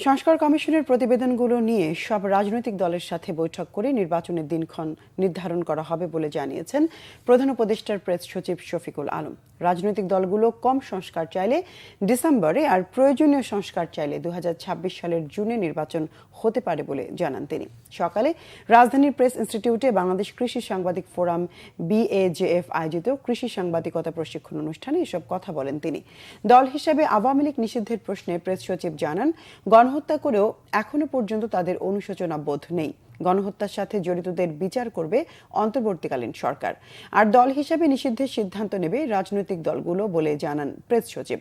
সংস্কার কমিশনের প্রতিবেদনগুলো নিয়ে সব রাজনৈতিক দলের সাথে বৈঠক করে নির্বাচনের দিনক্ষণ নির্ধারণ করা হবে বলে জানিয়েছেন প্রধান উপদেষ্টার প্রেস সচিব শফিকুল আলম। রাজনৈতিক দলগুলো কম সংস্কার চাইলে ডিসেম্বরে আর প্রয়োজনীয় সংস্কার চাইলে 2026 সালের জুনে নির্বাচন হতে পারে বলে জানান তিনি। সকালে রাজধানীর প্রেস ইনস্টিটিউটে বাংলাদেশ কৃষি সাংবাদিক ফোরাম BAJF আয়োজিত কৃষি সাংবাদিকতা প্রশিক্ষণ অনুষ্ঠানে এসব কথা বলেন তিনি। দল হিসেবে আওয়ামী লীগ নিষিদ্ধের প্রশ্নে প্রেস সচিব জানান, গণহত্যা করেও এখনো পর্যন্ত তাদের অনুশোচনা বোধ নেই। গণহত্যার সাথে জড়িতদের বিচার করবে অন্তর্বর্তীকালীন সরকার, আর দল হিসেবে নিষিদ্ধের সিদ্ধান্ত নেবে রাজনৈতিক দলগুলো বলে জানান প্রেস সচিব।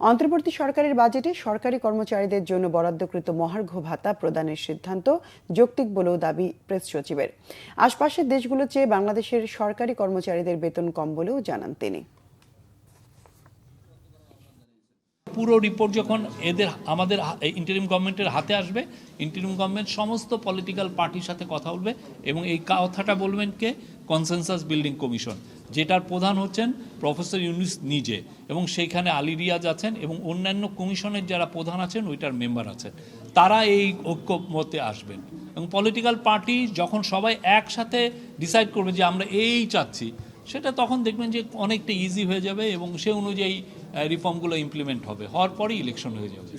অন্তর্বর্তী সরকারের বাজেটে সরকারি কর্মচারীদের জন্য বরাদ্দকৃত মহার্ঘ ভাতা প্রদানের সিদ্ধান্ত যৌক্তিক বলেও দাবি প্রেস সচিবের। আশপাশের দেশগুলোর চেয়ে বাংলাদেশের সরকারি কর্মচারীদের বেতন কম বলেও জানান তিনি। পুরো রিপোর্ট যখন আমাদের ইন্টারিম গভর্নমেন্টের হাতে আসবে, ইন্টারিম গভর্নমেন্ট সমস্ত পলিটিক্যাল পার্টির সাথে কথা বলবে এবং এই কথাটা বলবেন কে? কনসেনসাস বিল্ডিং কমিশন, যেটার প্রধান হচ্ছেন প্রফেসর ইউনুস নিজে, এবং সেইখানে আলী রিয়াজ আছেন এবং অন্যান্য কমিশনের যারা প্রধান আছেন ওইটার মেম্বার আছেন। তারা এই ঐক্যমতে আসবেন এবং পলিটিক্যাল পার্টি যখন সবাই একসাথে ডিসাইড করবে যে আমরা এই চাচ্ছি, সেটা তখন দেখবেন যে অনেকটা ইজি হয়ে যাবে এবং সে অনুযায়ী রিফর্মগুলো ইমপ্লিমেন্ট হবে, হওয়ার পরেই ইলেকশন হয়ে যাবে।